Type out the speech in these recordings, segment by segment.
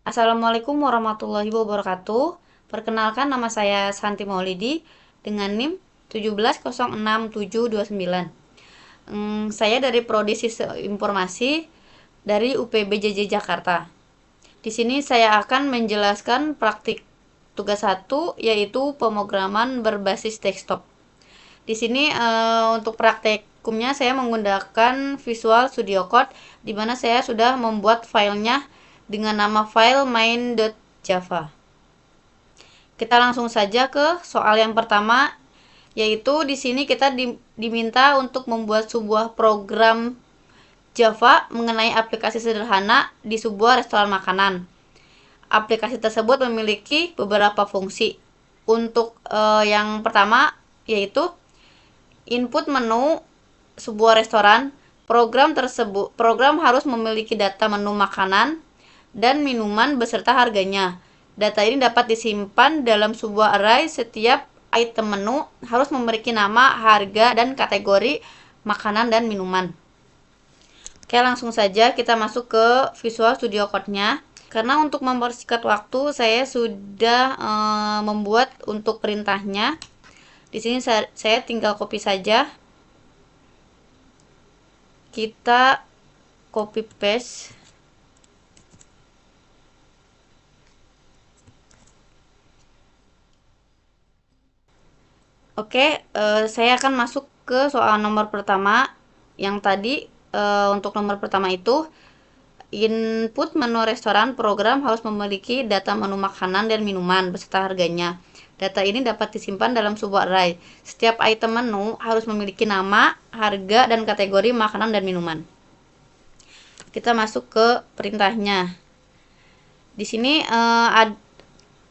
Assalamualaikum warahmatullahi wabarakatuh. Perkenalkan, nama saya Santi Maulidi dengan NIM 1706729. Saya dari Prodi Sistem Informasi dari UPBJJ Jakarta. Di sini saya akan menjelaskan praktik tugas 1, yaitu pemrograman berbasis desktop. Di sini untuk praktikumnya saya menggunakan Visual Studio Code, di mana saya sudah membuat filenya dengan nama file main.java. Kita langsung saja ke soal yang pertama, yaitu di sini kita diminta untuk membuat sebuah program Java mengenai aplikasi sederhana di sebuah restoran makanan. Aplikasi tersebut memiliki beberapa fungsi. Untuk yang pertama yaitu input menu sebuah restoran. Program harus memiliki data menu makanan dan minuman beserta harganya. Data ini dapat disimpan dalam sebuah array. Setiap item menu harus memiliki nama, harga, dan kategori makanan dan minuman. Oke, langsung saja kita masuk ke Visual Studio Code-nya. Karena untuk mempersingkat waktu, saya sudah membuat untuk perintahnya. Di sini saya tinggal copy saja. Kita copy paste. Oke, saya akan masuk ke soal nomor pertama. Yang tadi untuk nomor pertama itu input menu restoran. Program harus memiliki data menu makanan dan minuman beserta harganya. Data ini dapat disimpan dalam sebuah array. Setiap item menu harus memiliki nama, harga, dan kategori makanan dan minuman. Kita masuk ke perintahnya. Di sini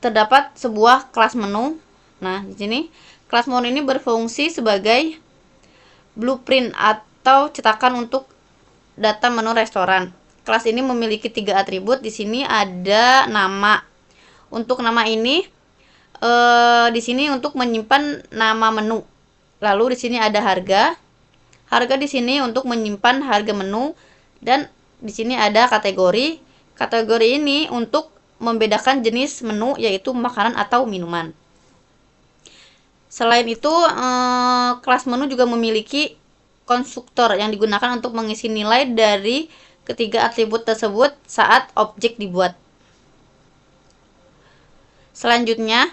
terdapat sebuah kelas menu. Nah, di sini kelas menu ini berfungsi sebagai blueprint atau cetakan untuk data menu restoran. Kelas ini memiliki 3 atribut. Di sini ada nama. Untuk nama ini di sini untuk menyimpan nama menu. Lalu di sini ada harga. Harga di sini untuk menyimpan harga menu, dan di sini ada kategori. Kategori ini untuk membedakan jenis menu, yaitu makanan atau minuman. Selain itu, kelas menu juga memiliki konstruktor yang digunakan untuk mengisi nilai dari ketiga atribut tersebut saat objek dibuat. Selanjutnya,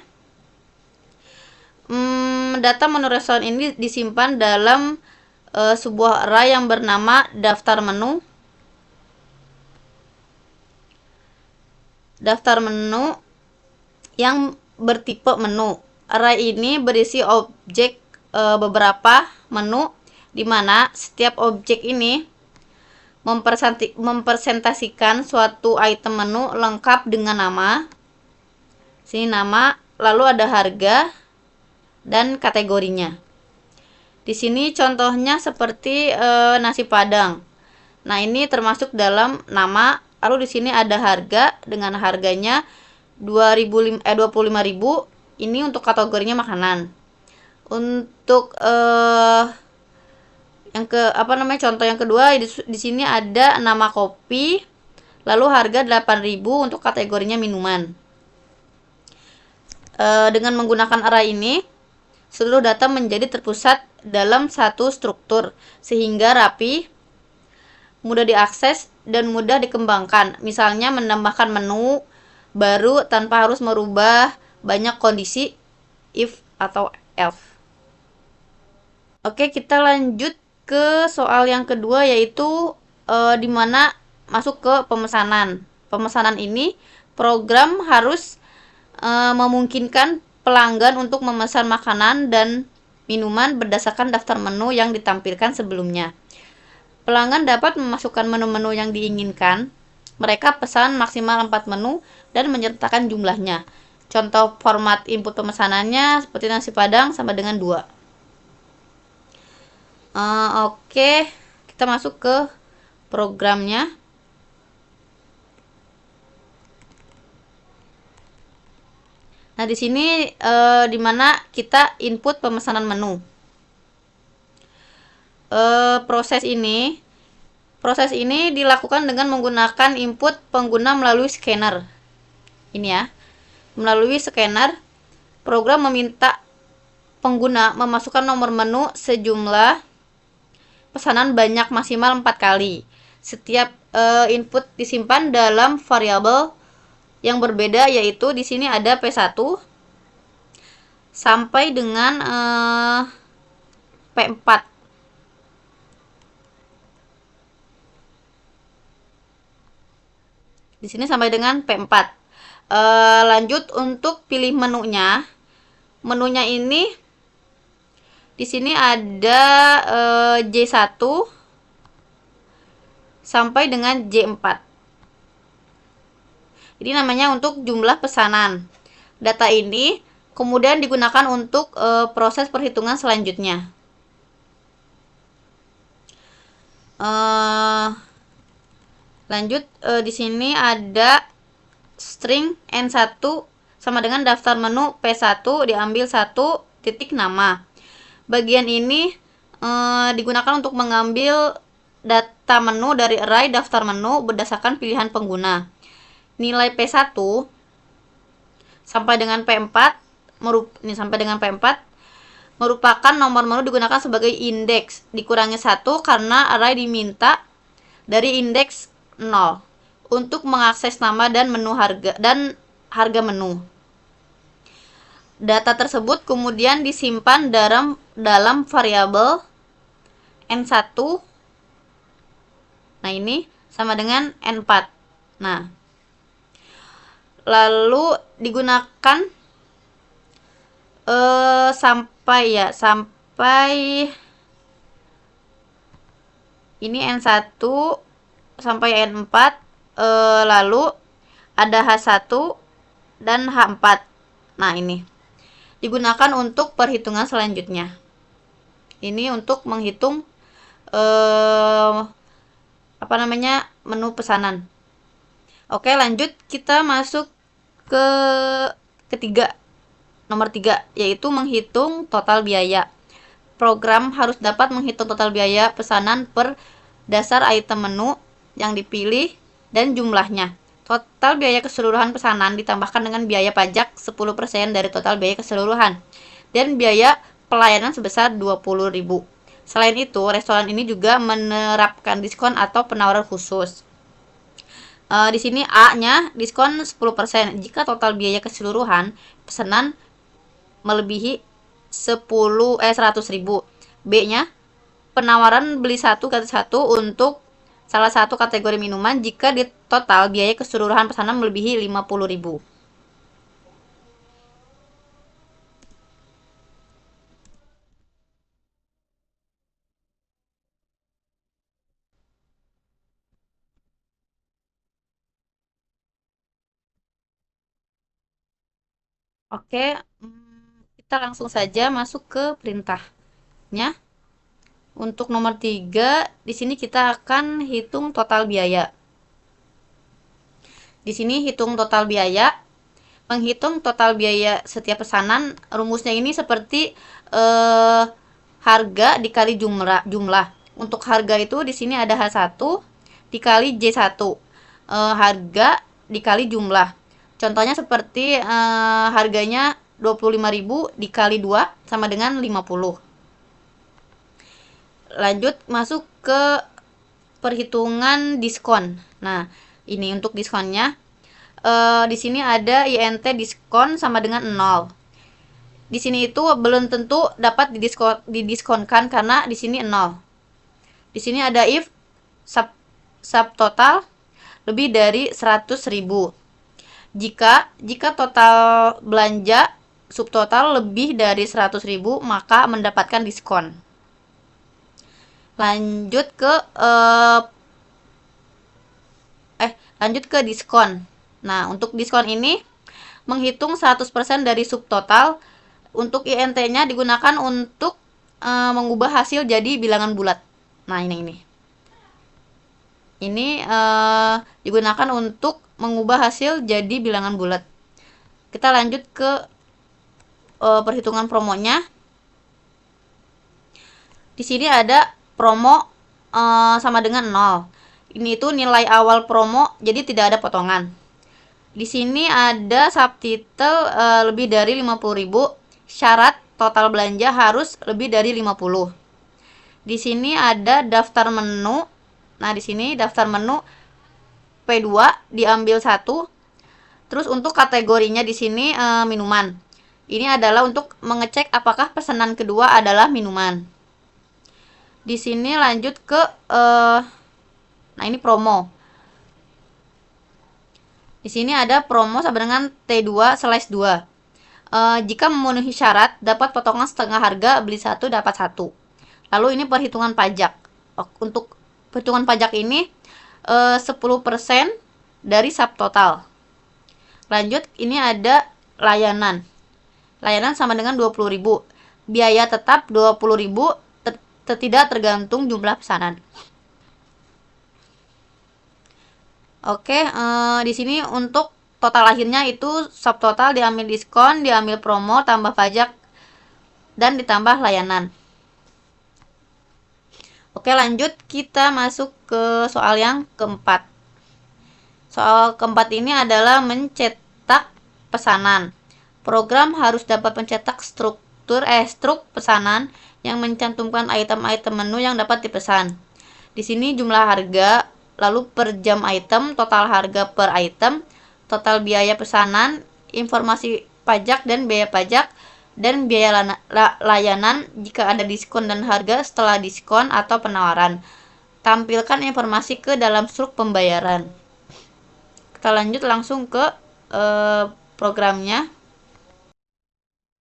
data menu restoran ini disimpan dalam sebuah array yang bernama daftar menu. Daftar menu yang bertipe menu. Array ini berisi objek beberapa menu, di mana setiap objek ini mempresentasikan suatu item menu lengkap dengan nama. Sini nama, lalu ada harga dan kategorinya. Di sini contohnya seperti nasi padang. Nah, ini termasuk dalam nama. Lalu di sini ada harga dengan harganya 25.000. Ini untuk kategorinya makanan. Untuk contoh yang kedua, di sini ada nama kopi, lalu harga 8.000 untuk kategorinya minuman. Dengan menggunakan array ini, seluruh data menjadi terpusat dalam satu struktur sehingga rapi, mudah diakses, dan mudah dikembangkan. Misalnya menambahkan menu baru tanpa harus merubah banyak kondisi if atau else. Oke, kita lanjut ke soal yang kedua, yaitu di mana masuk ke pemesanan. Pemesanan ini program harus memungkinkan pelanggan untuk memesan makanan dan minuman berdasarkan daftar menu yang ditampilkan sebelumnya. Pelanggan dapat memasukkan menu-menu yang diinginkan. Mereka pesan maksimal 4 menu dan menyertakan jumlahnya. Contoh format input pemesanannya seperti nasi padang sama dengan 2. Oke, kita masuk ke programnya. Nah, di sini di mana kita input pemesanan menu. Proses ini dilakukan dengan menggunakan input pengguna melalui scanner. Ini ya. Melalui scanner, program meminta pengguna memasukkan nomor menu sejumlah pesanan banyak maksimal 4 kali. Setiap input disimpan dalam variabel yang berbeda, yaitu di sini ada P1 sampai dengan P4. Di sini sampai dengan P4. Lanjut untuk pilih menunya. Menunya ini di sini ada J1 sampai dengan J4. Ini namanya untuk jumlah pesanan. Data ini kemudian digunakan untuk proses perhitungan selanjutnya. Lanjut, di sini ada string N1 sama dengan daftar menu P1 diambil 1 titik nama. Bagian ini digunakan untuk mengambil data menu dari array daftar menu berdasarkan pilihan pengguna. Nilai P1 sampai dengan P4 merupakan nomor menu digunakan sebagai indeks dikurangi 1 karena array diminta dari indeks 0 untuk mengakses nama dan harga menu. Data tersebut kemudian disimpan dalam variabel N1. Nah, ini sama dengan N4. Nah, lalu digunakan sampai ini N1 sampai N4, lalu ada H1 dan H4. Nah, ini digunakan untuk perhitungan selanjutnya. Ini untuk menghitung menu pesanan. Oke, lanjut kita masuk ke nomor 3, yaitu menghitung total biaya. Program harus dapat menghitung total biaya pesanan per dasar item menu yang dipilih dan jumlahnya. Total biaya keseluruhan pesanan ditambahkan dengan biaya pajak 10% dari total biaya keseluruhan dan biaya pelayanan sebesar 20.000. Selain itu, restoran ini juga menerapkan diskon atau penawaran khusus. Di sini A-nya diskon 10% jika total biaya keseluruhan pesanan melebihi 100.000. B-nya penawaran beli 1 gratis 1 untuk salah satu kategori minuman jika di total biaya keseluruhan pesanan melebihi 50.000. Oke, kita langsung saja masuk ke perintahnya. Untuk nomor 3, di sini kita akan hitung total biaya. Di sini hitung total biaya. Menghitung total biaya setiap pesanan, rumusnya ini seperti harga dikali jumlah. Untuk harga itu di sini ada H1 dikali J1. Harga dikali jumlah. Contohnya seperti harganya 25.000 dikali 2 sama dengan 50. Lanjut masuk ke perhitungan diskon. Nah, ini untuk diskonnya. Di sini ada INT diskon sama dengan 0. Di sini itu belum tentu dapat didiskonkan karena di sini 0. Di sini ada if subtotal lebih dari 100.000. Jika total belanja subtotal lebih dari 100.000, maka mendapatkan diskon. Lanjut ke diskon. Nah, untuk diskon ini menghitung 100% dari subtotal. Untuk INT-nya digunakan untuk mengubah hasil jadi bilangan bulat. Nah, ini digunakan untuk mengubah hasil jadi bilangan bulat. Kita lanjut ke perhitungan promonya. Di sini ada promo sama dengan 0. Ini itu nilai awal promo, jadi tidak ada potongan. Di sini ada subtitle lebih dari 50.000. Syarat total belanja harus lebih dari 50. Di sini ada daftar menu. Nah, di sini daftar menu P2 diambil 1. Terus untuk kategorinya di sini minuman. Ini adalah untuk mengecek apakah pesanan kedua adalah minuman. Di sini lanjut ke nah ini promo. Di sini ada promo sama dengan T2/2. Jika memenuhi syarat, dapat potongan setengah harga, beli satu dapat satu. Lalu ini perhitungan pajak. Untuk perhitungan pajak ini 10% dari subtotal. Lanjut, ini ada layanan. Layanan sama dengan 20.000. Biaya tetap 20.000, tidak tergantung jumlah pesanan. Oke, di sini untuk total akhirnya itu subtotal diambil diskon, diambil promo, tambah pajak, dan ditambah layanan. Oke, lanjut kita masuk ke soal yang keempat. Soal keempat ini adalah mencetak pesanan. Program harus dapat mencetak struk pesanan yang mencantumkan item-item menu yang dapat dipesan. Di sini jumlah harga, lalu per jam item, total harga per item, total biaya pesanan, informasi pajak dan biaya pajak, dan biaya layanan jika ada diskon dan harga setelah diskon atau penawaran. Tampilkan informasi ke dalam struk pembayaran. Kita lanjut langsung ke programnya.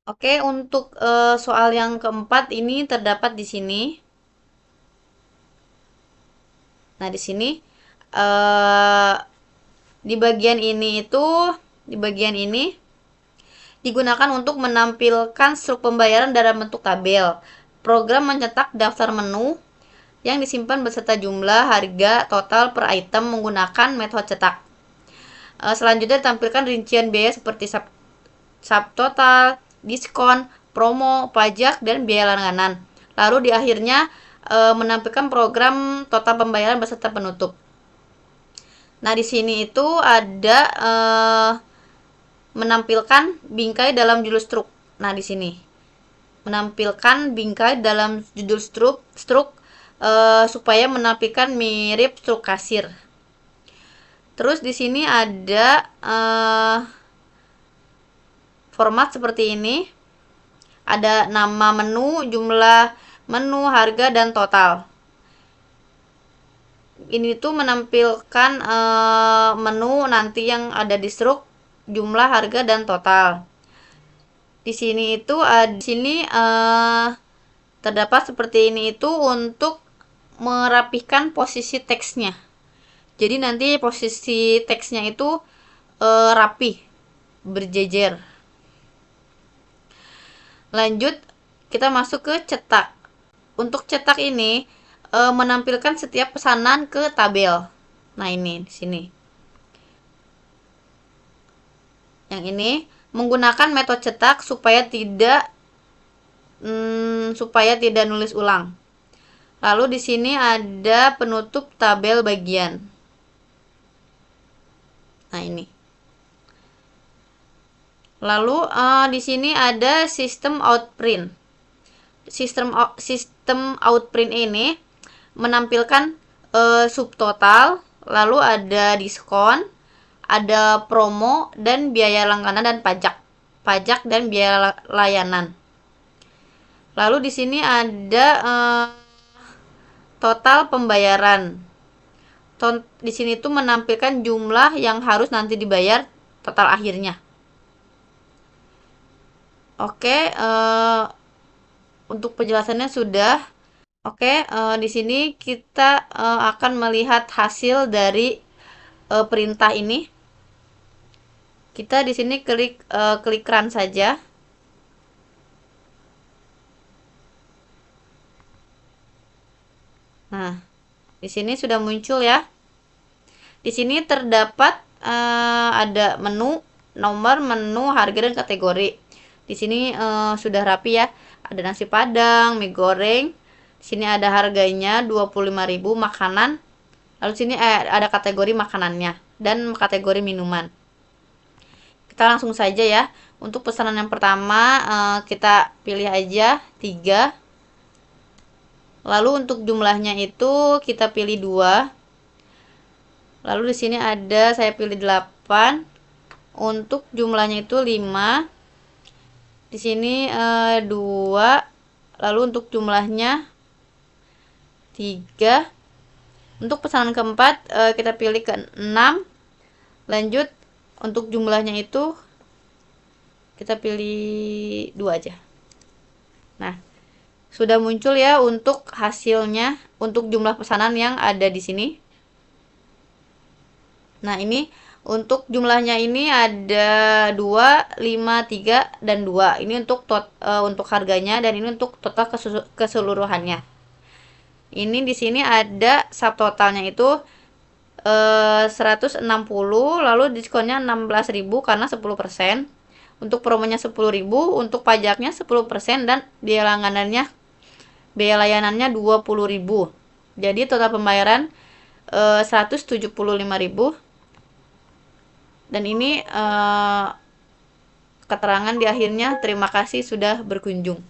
Oke, untuk soal yang keempat ini terdapat di sini. Nah, di sini di bagian ini digunakan untuk menampilkan struk pembayaran dalam bentuk tabel. Program mencetak daftar menu yang disimpan beserta jumlah, harga, total per item menggunakan metode cetak. Selanjutnya ditampilkan rincian biaya seperti subtotal, diskon, promo, pajak, dan biaya langganan. Lalu di akhirnya menampilkan program total pembayaran beserta penutup. Nah, di sini itu ada menampilkan bingkai dalam judul struk. Nah, di sini menampilkan bingkai dalam judul struk supaya menampilkan mirip struk kasir. Terus di sini ada format seperti ini. Ada nama menu, jumlah menu, harga, dan total. Ini tuh menampilkan menu nanti yang ada di struk, jumlah, harga, dan total. Di sini itu terdapat seperti ini itu untuk merapihkan posisi teksnya. Jadi nanti posisi teksnya itu rapi, berjejer. Lanjut, kita masuk ke cetak. Untuk cetak ini menampilkan setiap pesanan ke tabel. Nah, ini di sini. Yang ini menggunakan metode cetak supaya tidak nulis ulang. Lalu di sini ada penutup tabel bagian. Nah, ini. Lalu di sini ada sistem outprint. Sistem outprint ini menampilkan subtotal, lalu ada diskon, ada promo, dan biaya langganan dan pajak dan biaya layanan. Lalu di sini ada total pembayaran. Di sini tuh menampilkan jumlah yang harus nanti dibayar total akhirnya. Oke, untuk penjelasannya sudah. Oke, di sini kita akan melihat hasil dari perintah ini. Kita di sini klik run saja. Nah, di sini sudah muncul ya. Di sini terdapat ada menu, nomor, menu, harga, dan kategori. Di sini sudah rapi ya. Ada nasi padang, mie goreng. Di sini ada harganya 25.000 makanan. Lalu sini ada kategori makanannya dan kategori minuman. Kita langsung saja ya. Untuk pesanan yang pertama kita pilih aja 3. Lalu untuk jumlahnya itu kita pilih 2. Lalu di sini ada saya pilih 8. Untuk jumlahnya itu 5. Di sini 2. Lalu untuk jumlahnya 3. Untuk pesanan keempat kita pilih ke 6. Lanjut untuk jumlahnya itu kita pilih 2 aja. Nah, sudah muncul ya untuk hasilnya untuk jumlah pesanan yang ada di sini. Nah, ini untuk jumlahnya ini ada 2, 5, 3 dan 2. Ini untuk untuk harganya dan ini untuk total keseluruhannya. Ini di sini ada subtotalnya itu 160, lalu diskonnya 16.000 karena 10%. Untuk promonya 10.000, untuk pajaknya 10% dan biaya layanannya 20.000. Jadi total pembayaran 175.000. Dan ini keterangan di akhirnya, terima kasih sudah berkunjung.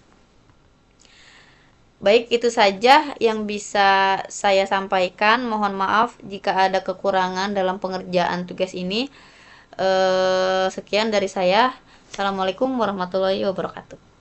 Baik, itu saja yang bisa saya sampaikan. Mohon maaf jika ada kekurangan dalam pengerjaan tugas ini. Sekian dari saya. Assalamualaikum warahmatullahi wabarakatuh.